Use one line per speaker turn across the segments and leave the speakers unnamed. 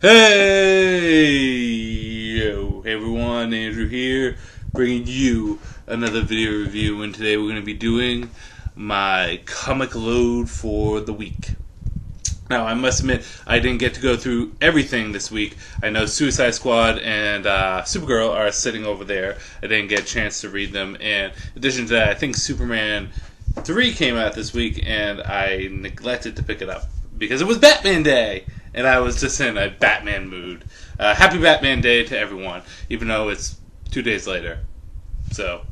Hey everyone, Andrew here, bringing you another video review, and today we're going to be doing my comic load for the week. Now, I must admit, I didn't get to go through everything this week. I know Suicide Squad and Supergirl are sitting over there. I didn't get a chance to read them, and in addition to that, I think Superman 3 came out this week, and I neglected to pick it up because it was Batman Day! And I was just in a Batman mood. Happy Batman Day to everyone, even though it's 2 days later. But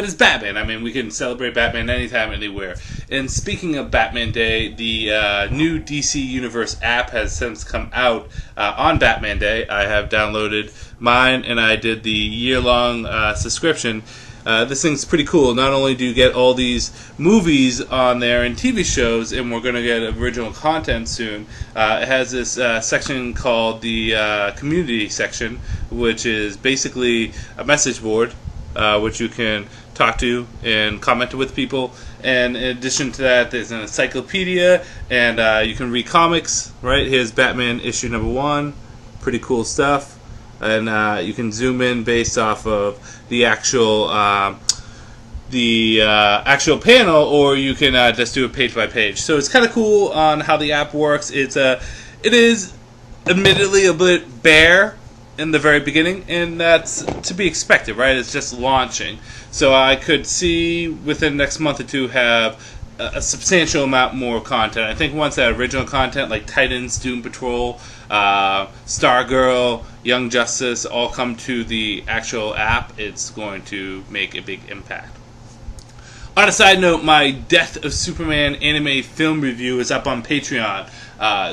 it's Batman. I mean, we can celebrate Batman anytime, anywhere. And speaking of Batman Day, the new DC Universe app has since come out on Batman Day. I have downloaded mine, and I did the year-long subscription. This thing's pretty cool. Not only do you get all these movies on there and TV shows, and we're going to get original content soon, it has this section called the community section, which is basically a message board, which you can talk to and comment with people. And in addition to that, there's an encyclopedia, and you can read comics. Right, here's Batman issue number 1. Pretty cool stuff. And you can zoom in based off of the actual panel, or you can just do it page by page. So it's kind of cool on how the app works. It is admittedly a bit bare in the very beginning, and that's to be expected, right? It's just launching. So I could see within the next month or two have a substantial amount more content. I think once that original content like Titans, Doom Patrol, Stargirl, Young Justice all come to the actual app, it's going to make a big impact. On a side note, my Death of Superman anime film review is up on Patreon.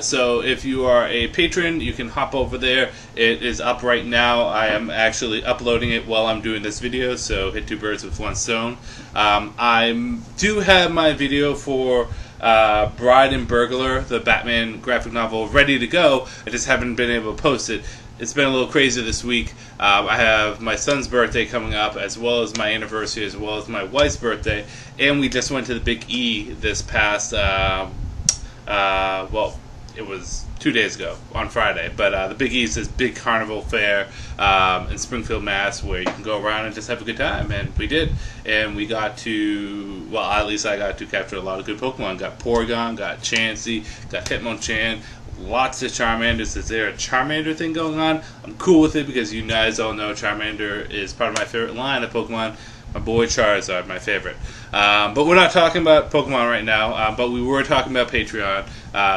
So if you are a patron, you can hop over there. It is up right now. I am actually uploading it while I'm doing this video, so hit 2 birds with 1 stone. I do have my video for Bride and Burglar, the Batman graphic novel, ready to go. I just haven't been able to post it. It's been a little crazy this week. I have my son's birthday coming up, as well as my anniversary, as well as my wife's birthday, and we just went to the Big E this past, well, it was 2 days ago, on Friday, but the Big E is this big carnival fair in Springfield, Mass, where you can go around and just have a good time, and we did, and we got to, well, at least I got to capture a lot of good Pokemon. Got Porygon, got Chansey, got Hitmonchan, lots of Charmanders. Is there a Charmander thing going on? I'm cool with it because you guys all know Charmander is part of my favorite line of Pokemon. My boy Charizard, my favorite. But we're not talking about Pokemon right now, but we were talking about Patreon.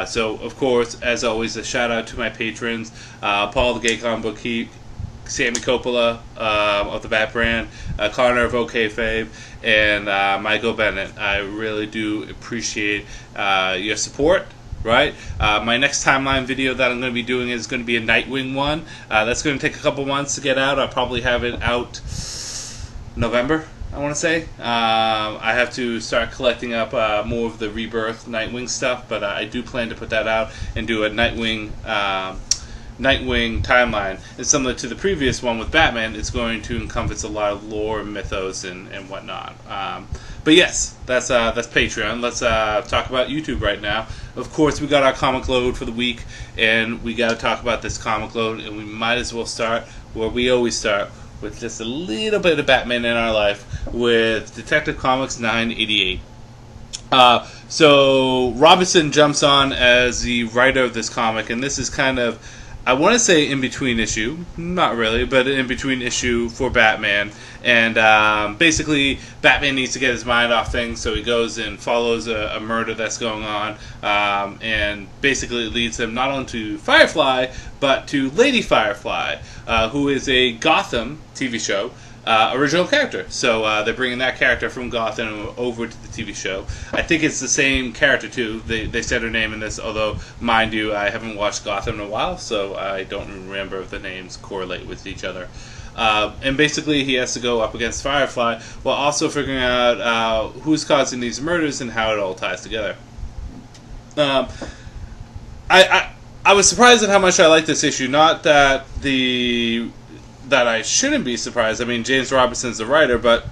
So, of course, as always, a shout out to my patrons, Paul the Gay Comic Book Geek, Sammy Coppola of the Bat Brand, Connor of OKayFabe, and Michael Bennett. I really do appreciate your support. Right? My next timeline video that I'm going to be doing is going to be a Nightwing one. That's going to take a couple months to get out. I'll probably have it out November, I want to say. I have to start collecting up more of the Rebirth Nightwing stuff, but I do plan to put that out and do a Nightwing timeline. And similar to the previous one with Batman, it's going to encompass a lot of lore, mythos, and whatnot. But yes, that's Patreon. Let's talk about YouTube right now. Of course, we got our comic load for the week, and we got to talk about this comic load, and we might as well start where we always start, with just a little bit of Batman in our life, with Detective Comics 988. So Robinson jumps on as the writer of this comic, and this is kind of, I want to say in-between issue, not really, but an in-between issue for Batman. And basically, Batman needs to get his mind off things, so he goes and follows a murder that's going on, and basically it leads him not only to Firefly, but to Lady Firefly, who is a Gotham TV show original character. So they're bringing that character from Gotham over to the TV show. I think it's the same character, too. They said her name in this, although, mind you, I haven't watched Gotham in a while, so I don't remember if the names correlate with each other. And basically he has to go up against Firefly while also figuring out who's causing these murders and how it all ties together. I was surprised at how much I liked this issue. Not that I shouldn't be surprised. I mean, James Robinson's the writer, but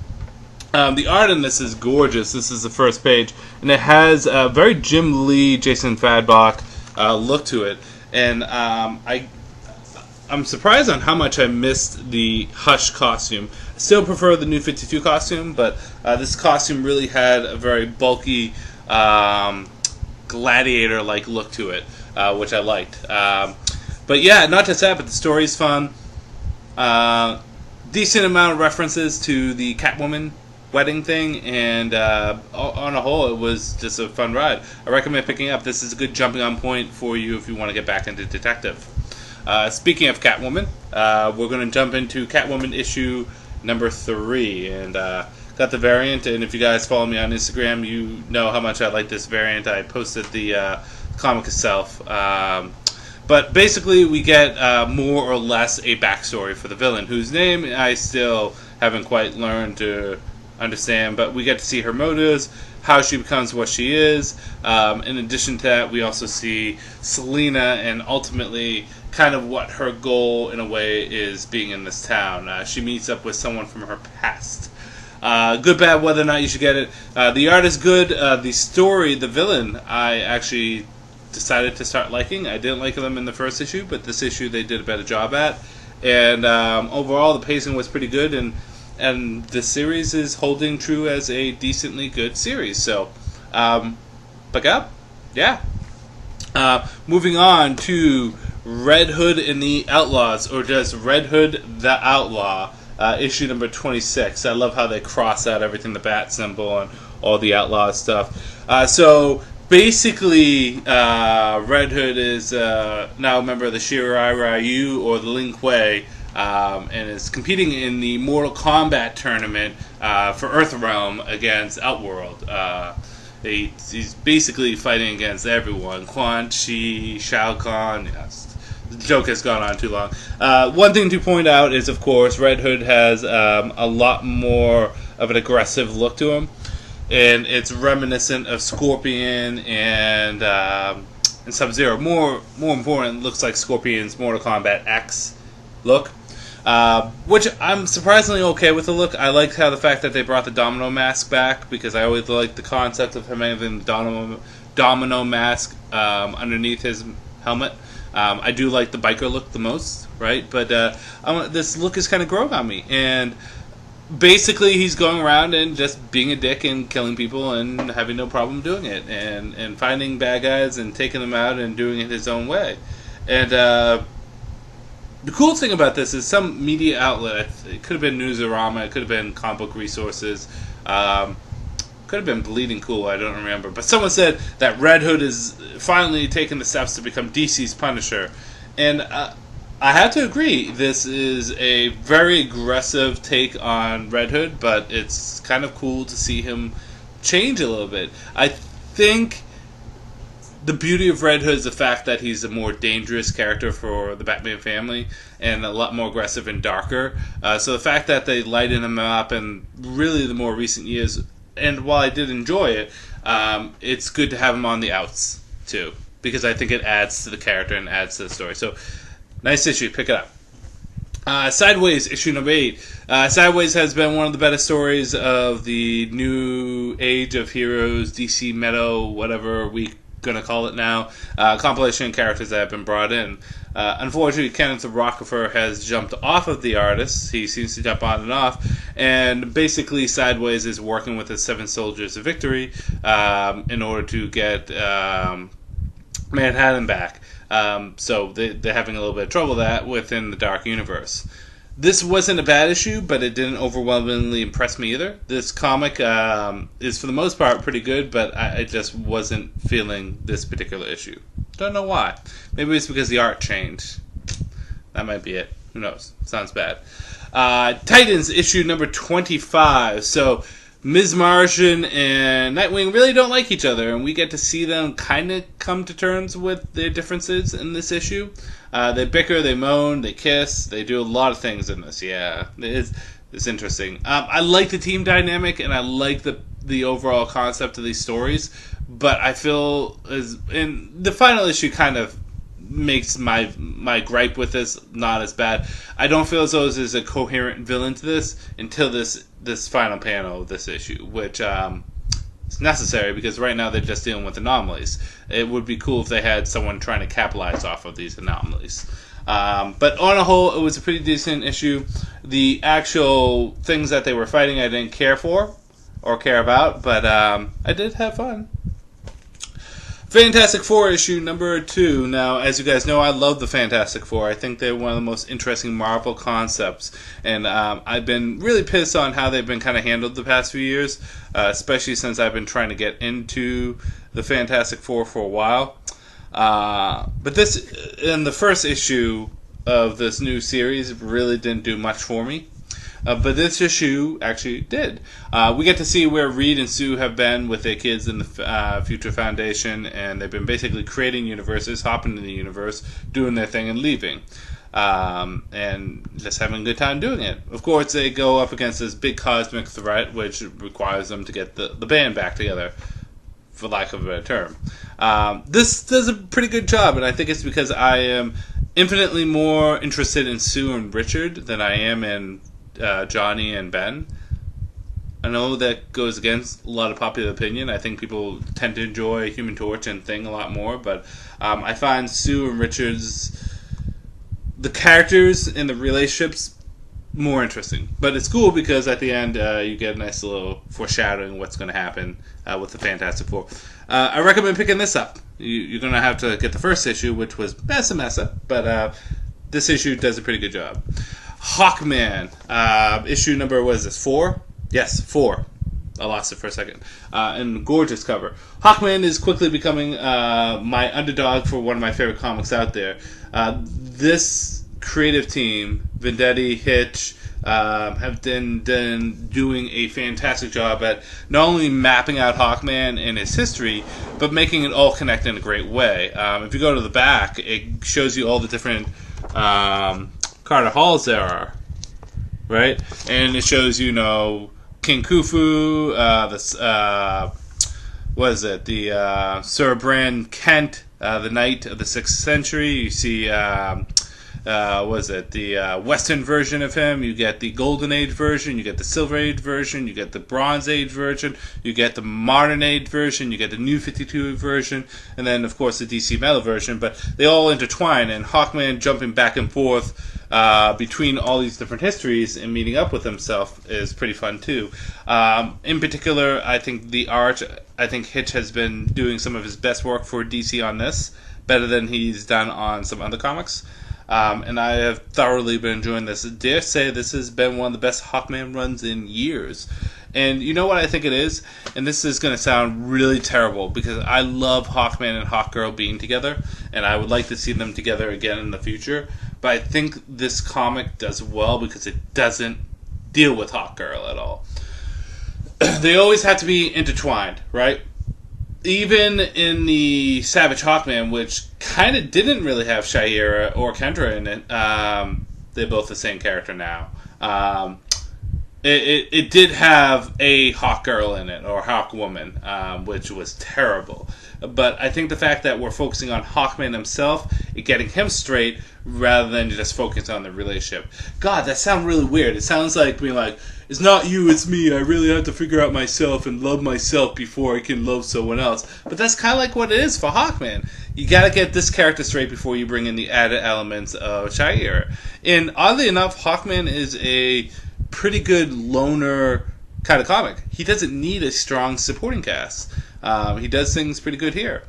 the art in this is gorgeous. This is the first page, and it has a very Jim Lee, Jason Fadbach look to it. and I'm surprised on how much I missed the Hush costume. I still prefer the New 52 costume, but this costume really had a very bulky gladiator-like look to it, which I liked. But yeah, not just that, but the story's fun. Decent amount of references to the Catwoman wedding thing, and on a whole, it was just a fun ride. I recommend picking it up. This is a good jumping on point for you if you want to get back into detective. Speaking of Catwoman, we're going to jump into Catwoman issue number 3, and got the variant. And if you guys follow me on Instagram, you know how much I like this variant. I posted the comic itself. But basically, we get more or less a backstory for the villain, whose name I still haven't quite learned to understand. But we get to see her motives, how she becomes what she is. In addition to that, we also see Selina, and ultimately kind of what her goal, in a way, is being in this town. She meets up with someone from her past. Good, bad, whether or not you should get it. The art is good. The story, the villain, I actually decided to start liking. I didn't like them in the first issue, but this issue they did a better job at. And overall, the pacing was pretty good, and the series is holding true as a decently good series. So, pick up. Yeah. Moving on to Red Hood and the Outlaws, or just Red Hood the Outlaw, issue number 26. I love how they cross out everything, the bat symbol and all the outlaw stuff. So basically, Red Hood is now a member of the Shirai Ryu, or the Lin Kuei, and is competing in the Mortal Kombat tournament for Earthrealm against Outworld. He's basically fighting against everyone. Quan Chi, Shao Kahn. Yes, the joke has gone on too long. One thing to point out is, of course, Red Hood has a lot more of an aggressive look to him, and it's reminiscent of Scorpion and Sub-Zero. More important, looks like Scorpion's Mortal Kombat X look, which I'm surprisingly okay with the look. I like how the fact that they brought the Domino mask back, because I always liked the concept of him having the Domino mask underneath his helmet. I do like the biker look the most, right? But this look is kind of growing on me, and basically he's going around and just being a dick and killing people and having no problem doing it, and finding bad guys and taking them out and doing it his own way. And the cool thing about this is some media outlet, it could have been Newsarama, it could have been Comic Book Resources, could have been Bleeding Cool, I don't remember, but someone said that Red Hood is finally taking the steps to become DC's Punisher. And I have to agree, this is a very aggressive take on Red Hood, but it's kind of cool to see him change a little bit. I think the beauty of Red Hood is the fact that he's a more dangerous character for the Batman family, and a lot more aggressive and darker. So the fact that they lighten him up in really the more recent years, and while I did enjoy it, it's good to have him on the outs too, because I think it adds to the character and adds to the story. So, nice issue, pick it up. Sideways, issue number 8. Sideways has been one of the better stories of the new age of heroes, DC Meadow, whatever we gonna call it now. Compilation characters that have been brought in. Unfortunately, Kenneth Rockefeller has jumped off of the artist. He seems to jump on and off, and basically Sideways is working with the Seven Soldiers of Victory in order to get Manhattan back. So they're having a little bit of trouble with that within the Dark Universe. This wasn't a bad issue, but it didn't overwhelmingly impress me either. This comic is, for the most part, pretty good, but I just wasn't feeling this particular issue. Don't know why. Maybe it's because the art changed. That might be it. Who knows? Sounds bad. Titans, issue number 25. So, Ms. Martian and Nightwing really don't like each other, and we get to see them kind of come to terms with their differences in this issue. They bicker, they moan, they kiss, they do a lot of things in this. Yeah, it's interesting. I like the team dynamic, and I like the overall concept of these stories, but I feel in the final issue kind of makes my gripe with this not as bad. I don't feel as though there's a coherent villain to this until this final panel of this issue, which that's necessary, because right now they're just dealing with anomalies. It would be cool if they had someone trying to capitalize off of these anomalies. But on a whole, it was a pretty decent issue. The actual things that they were fighting I didn't care for or care about, but I did have fun. Fantastic Four issue number 2. Now, as you guys know, I love the Fantastic Four. I think they're one of the most interesting Marvel concepts, and I've been really pissed on how they've been kind of handled the past few years, especially since I've been trying to get into the Fantastic Four for a while. But this, in the first issue of this new series, really didn't do much for me. But this issue actually did. We get to see where Reed and Sue have been with their kids in the Future Foundation, and they've been basically creating universes, hopping in the universe, doing their thing, and leaving. And just having a good time doing it. Of course, they go up against this big cosmic threat, which requires them to get the band back together, for lack of a better term. This does a pretty good job, and I think it's because I am infinitely more interested in Sue and Richard than I am in Johnny and Ben. I know that goes against a lot of popular opinion. I think people tend to enjoy Human Torch and Thing a lot more, but I find Sue and Richard's, the characters and the relationships, more interesting. But it's cool because at the end you get a nice little foreshadowing what's going to happen with the Fantastic Four. I recommend picking this up. You're going to have to get the first issue, which was messa, but this issue does a pretty good job. HAWKMAN, issue number, what is this, 4? Yes, 4. I lost it for a second. And gorgeous cover. HAWKMAN is quickly becoming my underdog for one of my favorite comics out there. This creative team, Vendetti, Hitch, have been doing a fantastic job at not only mapping out Hawkman and his history, but making it all connect in a great way. If you go to the back, it shows you all the different Carter Halls there are, right? And it shows, King Khufu, the Sir Bran Kent, the Knight of the 6th Century. You see, the Western version of him. You get the Golden Age version, you get the Silver Age version, you get the Bronze Age version, you get the Modern Age version, you get the New 52 version, and then, of course, the DC Metal version. But they all intertwine, and Hawkman jumping back and forth between all these different histories and meeting up with himself is pretty fun too. In particular, I think the art, I think Hitch has been doing some of his best work for DC on this, better than he's done on some other comics. And I have thoroughly been enjoying this. I dare say this has been one of the best Hawkman runs in years. And you know what I think it is? And this is going to sound really terrible, because I love Hawkman and Hawkgirl being together, and I would like to see them together again in the future. But I think this comic does well because it doesn't deal with Hawkgirl at all. They always have to be intertwined, right? Even in the Savage Hawkman, which kind of didn't really have Shayera or Kendra in it, they're both the same character now. It did have a Hawkgirl in it, or Hawkwoman, which was terrible. But I think the fact that we're focusing on Hawkman himself and getting him straight rather than just focus on the relationship. God, that sounds really weird. It sounds like being like, it's not you, it's me. I really have to figure out myself and love myself before I can love someone else. But that's kind of like what it is for Hawkman. You got to get this character straight before you bring in the added elements of Shayera. And oddly enough, Hawkman is a pretty good loner kind of comic. He doesn't need a strong supporting cast. He does things pretty good here.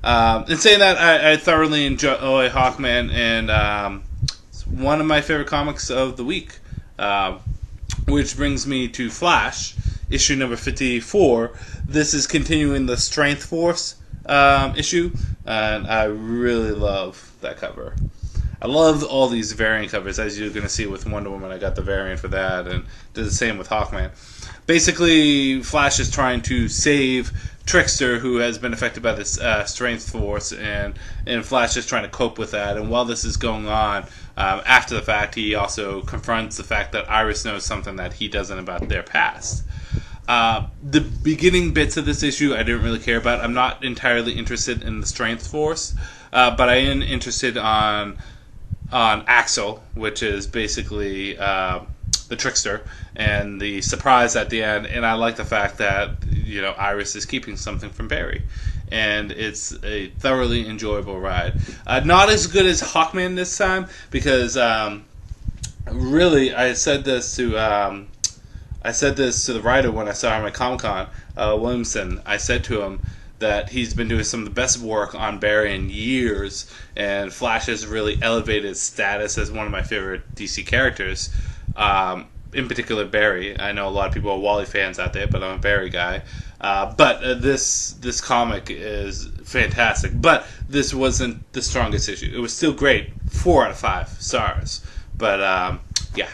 In saying that, I thoroughly enjoy Hawkman, and it's one of my favorite comics of the week. Which brings me to Flash, issue number 54. This is continuing the Strength Force issue, and I really love that cover. I love all these variant covers. As you're going to see with Wonder Woman, I got the variant for that, and did the same with Hawkman. Basically, Flash is trying to save Trickster, who has been affected by this Strength Force, and Flash is trying to cope with that. And while this is going on, after the fact, he also confronts the fact that Iris knows something that he doesn't about their past. The beginning bits of this issue I didn't really care about. I'm not entirely interested in the Strength Force, but I am interested on Axel, which is basically the Trickster, and the surprise at the end. And I like the fact that Iris is keeping something from Barry. And it's a thoroughly enjoyable ride. Not as good as Hawkman this time, because really I said this to the writer when I saw him at Comic-Con, Williamson. I said to him that he's been doing some of the best work on Barry in years, and Flash has really elevated his status as one of my favorite DC characters. In particular, Barry. I know a lot of people are Wally fans out there, but I'm a Barry guy. But this comic is fantastic. But this wasn't the strongest issue. It was still great. 4 out of 5 stars. But yeah.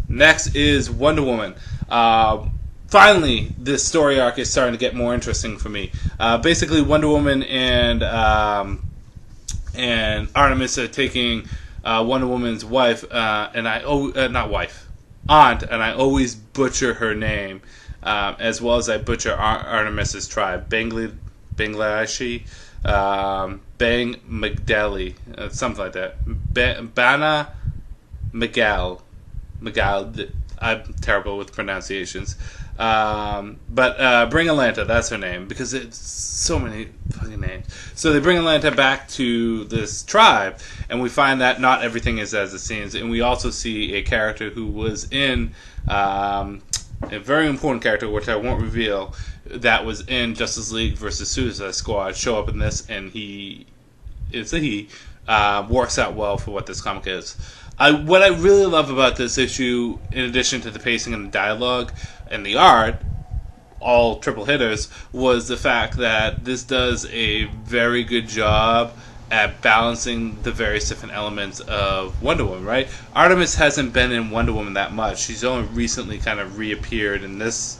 Next is Wonder Woman. Finally, this story arc is starting to get more interesting for me. Basically, Wonder Woman and Artemis are taking Wonder Woman's wife, aunt, and I always butcher her name, as well as I butcher Artemis's tribe, Bangladeshi, Bang Magdali, something like that. Bana Magal. I'm terrible with pronunciations. But Bring Atlanta, that's her name, because it's so many fucking names. So they bring Atlanta back to this tribe, and we find that not everything is as it seems. And we also see a character who was in a very important character, which I won't reveal, that was in Justice League versus Suicide Squad, show up in this, and he works out well for what this comic is. What I really love about this issue, in addition to the pacing and the dialogue and the art, all triple hitters, was the fact that this does a very good job at balancing the various different elements of Wonder Woman, right? Artemis hasn't been in Wonder Woman that much. She's only recently kind of reappeared in this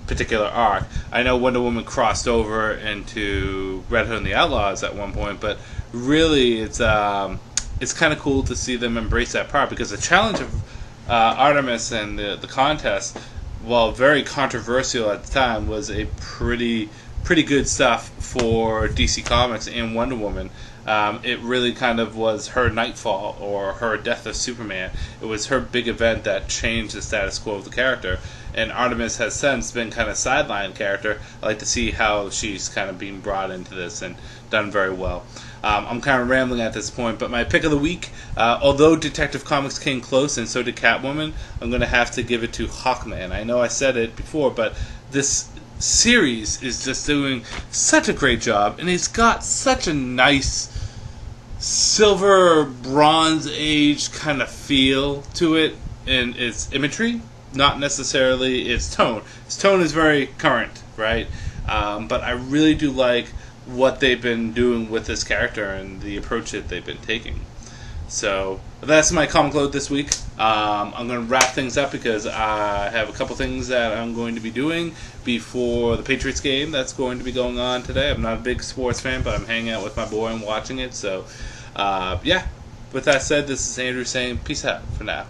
particular arc. I know Wonder Woman crossed over into Red Hood and the Outlaws at one point, but really it's kind of cool to see them embrace that part, because the challenge of Artemis and the contest, while very controversial at the time, was a pretty good stuff for DC Comics and Wonder Woman. It really kind of was her Nightfall or her Death of Superman. It was her big event that changed the status quo of the character. And Artemis has since been kind of sidelined character. I like to see how she's kind of being brought into this and done very well. I'm kind of rambling at this point, but my pick of the week, although Detective Comics came close and so did Catwoman, I'm going to have to give it to Hawkman. I know I said it before, but this series is just doing such a great job, and it's got such a nice silver Bronze Age kind of feel to it in its imagery, not necessarily its tone. Its tone is very current, right? But I really do like what they've been doing with this character and the approach that they've been taking. So that's my comic load this week. I'm going to wrap things up because I have a couple things that I'm going to be doing before the Patriots game that's going to be going on today. I'm not a big sports fan, but I'm hanging out with my boy and watching it. So, yeah. With that said, this is Andrew saying peace out for now.